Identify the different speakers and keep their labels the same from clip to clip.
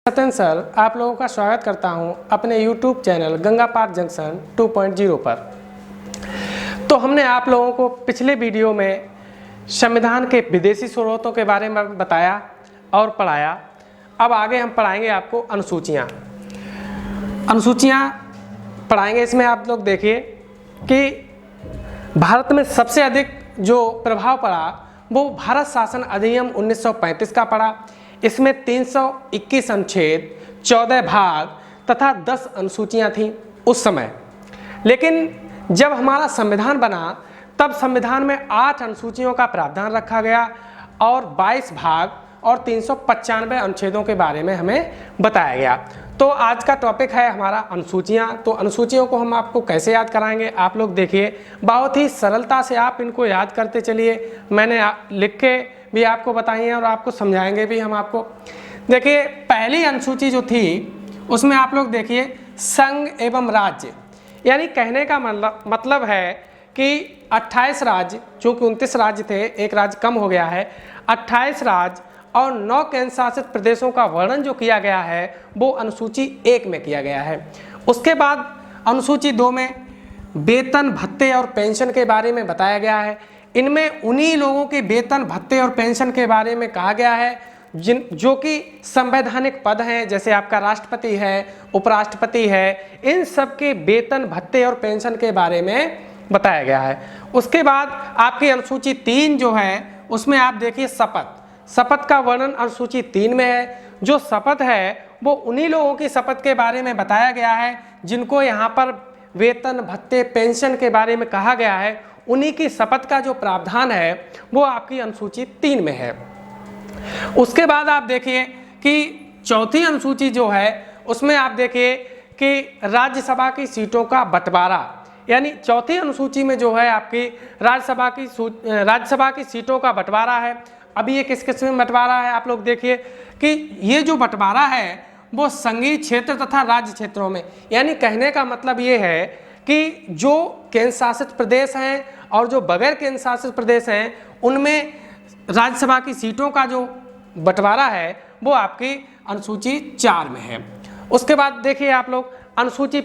Speaker 1: Satyan sir, आप लोगों का स्वागत करता हूं अपने YouTube चैनल गंगा पार जंक्शन 2.0 पर। तो हमने आप लोगों को पिछले वीडियो में संविधान के विदेशी स्रोतों के बारे में बताया और पढ़ाया। अब आगे हम पढ़ाएंगे आपको अनुसूचियाँ पढ़ाएंगे। इसमें आप लोग देखिए कि भारत में सबसे अधिक जो प्रभाव पड़ा वो भारत शासन अधिनियम 1935 का पड़ा। इसमें 321 अनुच्छेद, 14 भाग तथा 10 अनुसूचियाँ थीं उस समय। लेकिन जब हमारा संविधान बना तब संविधान में 8 अनुसूचियों का प्रावधान रखा गया और 22 भाग और 395 अनुच्छेदों के बारे में हमें बताया गया। तो आज का टॉपिक है हमारा अनुसूचियाँ। तो अनुसूचियों को हम आपको कैसे याद कराएंगे, आप लोग देखिए, बहुत ही सरलता से आप इनको याद करते चलिए। मैंने लिख के भी आपको बताई हैं और आपको समझाएंगे भी हम आपको। देखिए, पहली अनुसूची जो थी उसमें आप लोग देखिए संघ एवं राज्य, यानी कहने का मतलब है कि 28 राज्य, चूँकि 29 राज्य थे, एक राज्य कम हो गया है, 28 राज्य और 9 केंद्र शासित प्रदेशों का वर्णन जो किया गया है वो अनुसूची 1 में किया गया है। उसके बाद अनुसूची 2 में वेतन, भत्ते और पेंशन के बारे में बताया गया है। इनमें उन्हीं लोगों के वेतन, भत्ते और पेंशन के बारे में कहा गया है जो कि संवैधानिक पद हैं, जैसे आपका राष्ट्रपति है, उपराष्ट्रपति है, इन सब के वेतन, भत्ते और पेंशन के बारे में बताया गया है। उसके बाद आपकी अनुसूची 3 जो है उसमें आप देखिए शपथ का वर्णन अनुसूची 3 में है। जो शपथ है वो उन्हीं लोगों की शपथ के बारे में बताया गया है जिनको यहाँ पर वेतन, भत्ते, पेंशन के बारे में कहा गया है। उन्हीं की शपथ का जो प्रावधान है वो आपकी अनुसूची 3 में है। उसके बाद आप देखिए कि चौथी अनुसूची जो है उसमें आप देखिए कि राज्यसभा की सीटों का बंटवारा, यानी चौथी अनुसूची में जो है आपकी राज्यसभा की सीटों का बंटवारा है। अभी ये किस किस में बंटवारा है, आप लोग देखिए कि ये जो बंटवारा है वो संघीय क्षेत्र तथा राज्य क्षेत्रों में, यानी कहने का मतलब ये है कि जो केंद्र शासित प्रदेश हैं और जो बगैर केंद्र शासित प्रदेश हैं उनमें राज्यसभा की सीटों का जो बंटवारा है वो आपकी अनुसूची 4 में है। उसके बाद देखिए आप लोग अनुसूची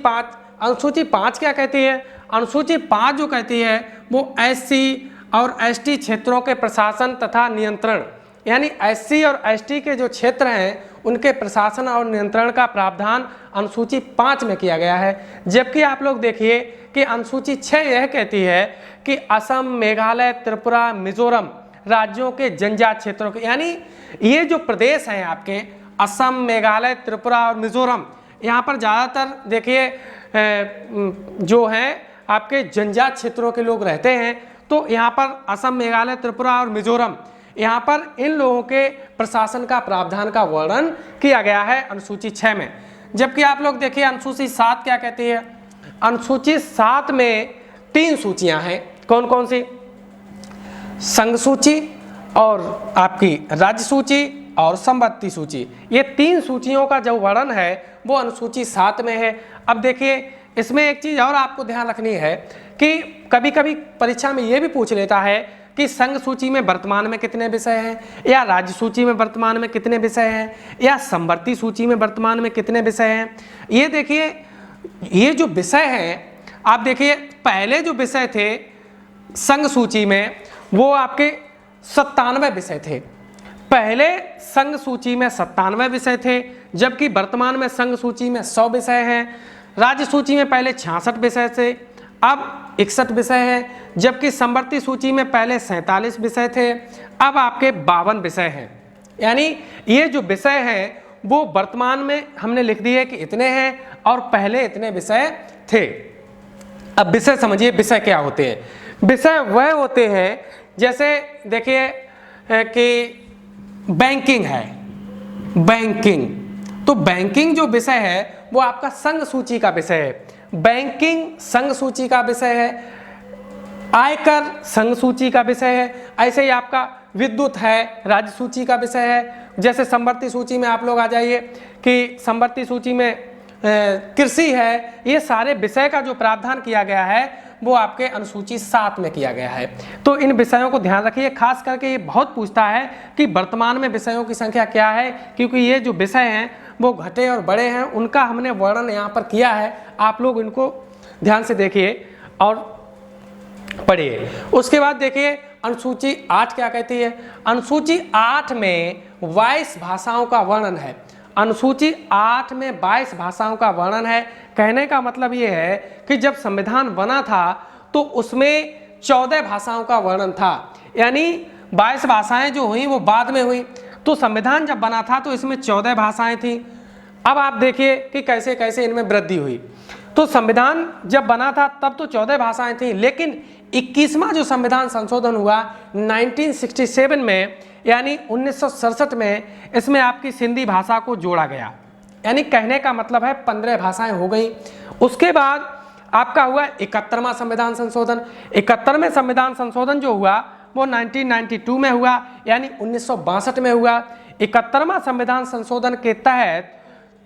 Speaker 1: 5 क्या कहती है? अनुसूची 5 जो कहती है वो एससी और एसटी क्षेत्रों के प्रशासन तथा नियंत्रण, यानी एससी और एसटी के जो क्षेत्र हैं उनके प्रशासन और नियंत्रण का प्रावधान अनुसूची 5 में किया गया है। जबकि आप लोग देखिए कि अनुसूची 6 यह कहती है कि असम, मेघालय, त्रिपुरा, मिजोरम राज्यों के जनजाति क्षेत्रों के, यानी ये जो प्रदेश हैं आपके असम, मेघालय, त्रिपुरा और मिजोरम, यहाँ पर ज़्यादातर देखिए जो हैं आपके जनजाति क्षेत्रों के लोग रहते हैं। तो यहाँ पर असम, मेघालय, त्रिपुरा और मिजोरम, यहाँ पर इन लोगों के प्रशासन का प्रावधान का वर्णन किया गया है अनुसूची 6 में। जबकि आप लोग देखिए अनुसूची 7 क्या कहती है? अनुसूची 7 में 3 सूचियाँ हैं। कौन कौन सी? संघ सूची और आपकी राज्य सूची और संपत्ति सूची। ये 3 सूचियों का जो वर्णन है वो अनुसूची 7 में है। अब देखिए इसमें एक चीज़ और आपको ध्यान रखनी है कि कभी कभी परीक्षा में ये भी पूछ लेता है कि संघ सूची में वर्तमान में कितने विषय हैं, या राज्य सूची में वर्तमान में कितने विषय हैं, या संवर्ती सूची में वर्तमान में कितने विषय हैं। ये देखिए, ये जो विषय हैं आप देखिए, पहले जो विषय थे संघ सूची में वो आपके 97 विषय थे। पहले संघ सूची में 97 विषय थे, जबकि वर्तमान में संघ सूची में 100 विषय हैं। राज्य सूची में पहले 66 विषय थे, अब 61 विषय हैं। जबकि संवर्ती सूची में पहले 47 विषय थे, अब आपके 52 विषय हैं। यानी ये जो विषय हैं वो वर्तमान में हमने लिख दिए कि इतने हैं और पहले इतने विषय थे। अब विषय समझिए, विषय क्या होते हैं? विषय वह होते हैं, जैसे देखिए कि बैंकिंग है, बैंकिंग, तो बैंकिंग जो विषय है वो आपका संघ सूची का विषय है। बैंकिंग संघ सूची का विषय है। आयकर संघ सूची का विषय है। ऐसे ही आपका विद्युत है, राज्य सूची का विषय है। जैसे संवर्ती सूची में आप लोग आ जाइए कि संवर्ती सूची में कृषि है। ये सारे विषय का जो प्रावधान किया गया है वो आपके अनुसूची 7 में किया गया है। तो इन विषयों को ध्यान रखिए, खास करके ये बहुत पूछता है कि वर्तमान में विषयों की संख्या क्या है, क्योंकि ये जो विषय हैं वो घटे और बढ़े हैं, उनका हमने वर्णन यहाँ पर किया है। आप लोग इनको ध्यान से देखिए और पढ़िए। उसके बाद देखिए अनुसूची 8 क्या कहती है। अनुसूची 8 में 22 भाषाओं का वर्णन है। अनुसूची 8 में 22 भाषाओं का वर्णन है। कहने का मतलब ये है कि जब संविधान बना था तो उसमें 14 भाषाओं का वर्णन था, यानी 22 भाषाएं जो हुई वो बाद में हुई। तो संविधान जब बना था तो इसमें 14 भाषाएं थी। अब आप देखिए कि कैसे कैसे इनमें वृद्धि हुई। तो संविधान जब बना था तब तो 14 भाषाएं थी, लेकिन 21वां जो संविधान संशोधन हुआ 1967 में, यानी 1967 में, इसमें आपकी सिंधी भाषा को जोड़ा गया। यानी कहने का मतलब है 15 भाषाएं हो गई। उसके बाद आपका हुआ 71वां संविधान संशोधन। 71वें संविधान संशोधन जो हुआ वो 1992 में हुआ, यानी 1962 में हुआ। 71वां संविधान संशोधन के तहत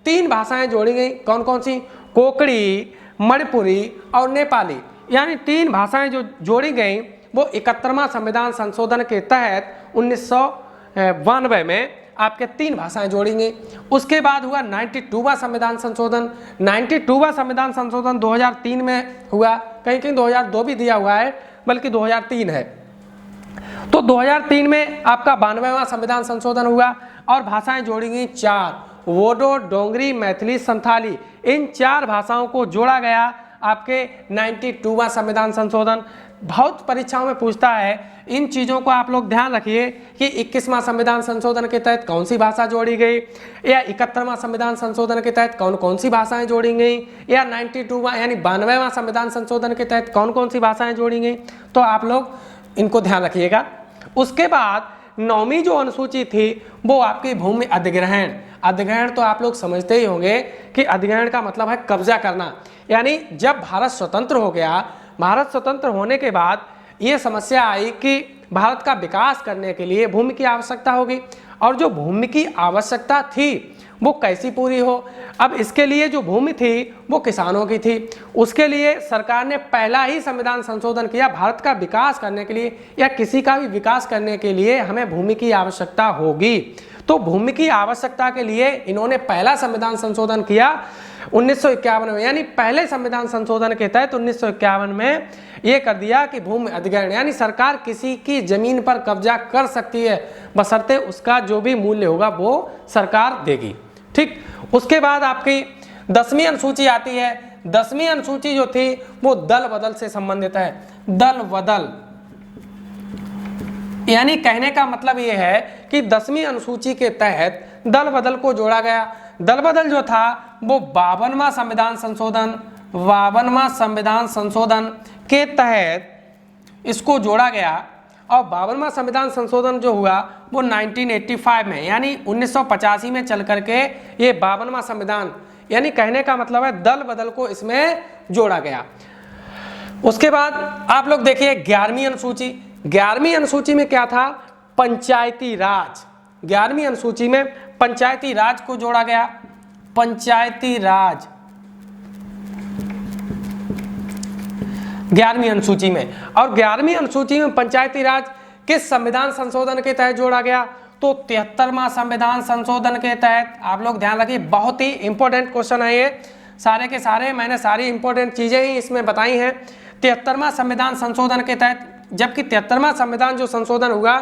Speaker 1: 3 भाषाएं जोड़ी गई। कौन कौन सी? कोंकणी, मणिपुरी और नेपाली, यानी 3 भाषाएं जो जोड़ी गई वो 71वां संविधान संशोधन के तहत 1992 में आपके 3 भाषाएं जोड़ी गई। उसके बाद हुआ 92वां संविधान संशोधन। 92वां संविधान संशोधन 2003 में हुआ, कहीं कहीं 2002 भी दिया हुआ है, बल्कि 2003 है। तो 2003 में आपका 92वां संविधान संशोधन हुआ और भाषाएं जोड़ी गई 4, वोडो, डोंगरी, मैथिली, संथाली। इन 4 भाषाओं को जोड़ा गया आपके 92वां संविधान संशोधन। बहुत परीक्षाओं में पूछता है, इन चीज़ों को आप लोग ध्यान रखिए कि 21वां संविधान संशोधन के तहत कौन सी भाषा जोड़ी गई, या 71वां संविधान संशोधन के तहत कौन कौन सी भाषाएं जोड़ी गई, या 92वां यानी 92वां संविधान संशोधन के तहत कौन कौन सी भाषाएं जोड़ी गई। तो आप लोग इनको ध्यान रखिएगा। उसके बाद 9वीं जो अनुसूची थी वो आपकी भूमि अधिग्रहण। अधिग्रहण तो आप लोग समझते ही होंगे कि अधिग्रहण का मतलब है कब्जा करना। यानी जब भारत स्वतंत्र हो गया, भारत स्वतंत्र होने के बाद ये समस्या आई कि भारत का विकास करने के लिए भूमि की आवश्यकता होगी, और जो भूमि की आवश्यकता थी वो कैसी पूरी हो। अब इसके लिए जो भूमि थी वो किसानों की थी। उसके लिए सरकार ने पहला ही संविधान संशोधन किया। भारत का विकास करने के लिए या किसी का भी विकास करने के लिए हमें भूमि की आवश्यकता होगी। तो भूमि की आवश्यकता के लिए इन्होंने पहला संविधान संशोधन किया 1951 में, यानी पहले संविधान संशोधन के तहत 1951 में ये कर दिया कि भूमि अधिग्रहण, यानी सरकार किसी की जमीन पर कब्जा कर सकती है, बशर्ते उसका जो भी मूल्य होगा वो सरकार देगी। ठीक। उसके बाद आपकी 10वीं अनुसूची आती है। 10वीं अनुसूची जो थी वो दल बदल से संबंधित है। दल बदल, यानी कहने का मतलब ये है कि 10वीं अनुसूची के तहत दल बदल को जोड़ा गया। दल बदल जो था वो 52वां संविधान संशोधन, 52वां संविधान संशोधन के तहत इसको जोड़ा गया। और 52वां संविधान संशोधन जो हुआ वो 1985 में, यानी 1985 में चल करके ये 52वां संविधान, यानी कहने का मतलब है दल बदल को इसमें जोड़ा गया। उसके बाद आप लोग देखिए 11वीं अनुसूची। 11वीं अनुसूची में क्या था? पंचायती राज। 11वीं अनुसूची में पंचायती राज को जोड़ा गया। पंचायती राज 11वीं अनुसूची में। और 11वीं अनुसूची में पंचायती राज किस संविधान संशोधन के तहत जोड़ा गया? तो 73वां संविधान संशोधन के तहत। आप लोग ध्यान रखिए, बहुत ही इंपॉर्टेंट क्वेश्चन है ये। सारे के सारे मैंने सारी इंपॉर्टेंट चीजें ही इसमें बताई हैं। 73वां संविधान संशोधन के तहत, जबकि 73वां संविधान जो संशोधन हुआ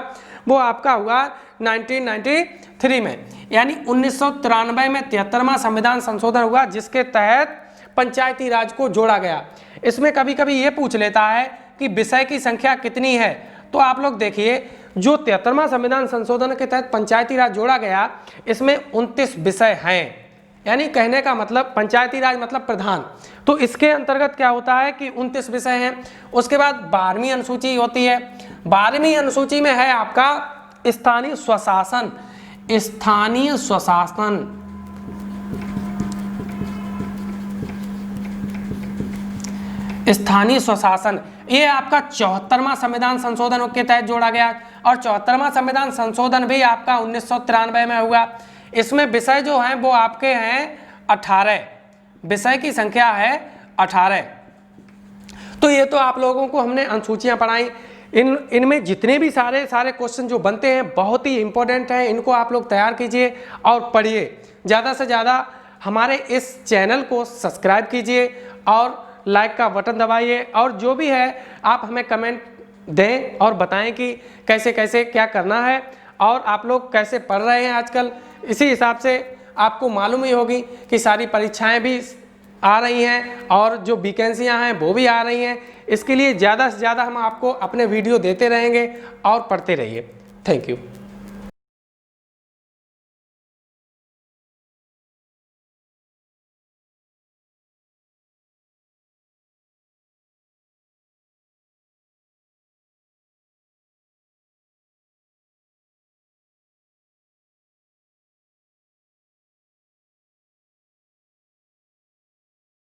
Speaker 1: वो आपका हुआ 1993 में, यानी 1993 में 73वां संविधान संशोधन हुआ जिसके तहत पंचायती राज को जोड़ा गया। इसमें कभी कभी ये पूछ लेता है कि विषय की संख्या कितनी है। तो आप लोग देखिए, जो 73वां संविधान संशोधन के तहत पंचायती राज जोड़ा गया, इसमें 29 विषय हैं। यानी कहने का मतलब पंचायती राज मतलब प्रधान, तो इसके अंतर्गत क्या होता है कि 29 विषय हैं। उसके बाद 12वीं अनुसूची होती है। 12वीं अनुसूची में है आपका स्थानीय स्वशासन। स्थानीय स्वशासन, स्थानीय स्वशासन ये आपका 74वां संविधान संशोधन के तहत जोड़ा गया। और 74वां संविधान संशोधन भी आपका 1993 में हुआ। इसमें विषय जो हैं वो आपके हैं 18, विषय की संख्या है 18। तो ये तो आप लोगों को हमने अनुसूचियां पढ़ाई। इनमें जितने भी सारे क्वेश्चन जो बनते हैं बहुत ही इंपॉर्टेंट हैं, इनको आप लोग तैयार कीजिए और पढ़िए। ज़्यादा से ज़्यादा हमारे इस चैनल को सब्सक्राइब कीजिए और लाइक का बटन दबाइए, और जो भी है आप हमें कमेंट दें और बताएं कि कैसे कैसे क्या करना है और आप लोग कैसे पढ़ रहे हैं आजकल। इसी हिसाब से आपको मालूम ही होगी कि सारी परीक्षाएं भी आ रही हैं और जो वैकेंसियां हैं वो भी आ रही हैं। इसके लिए ज़्यादा से ज़्यादा हम आपको अपने वीडियो देते रहेंगे और पढ़ते रहिए। Thank you.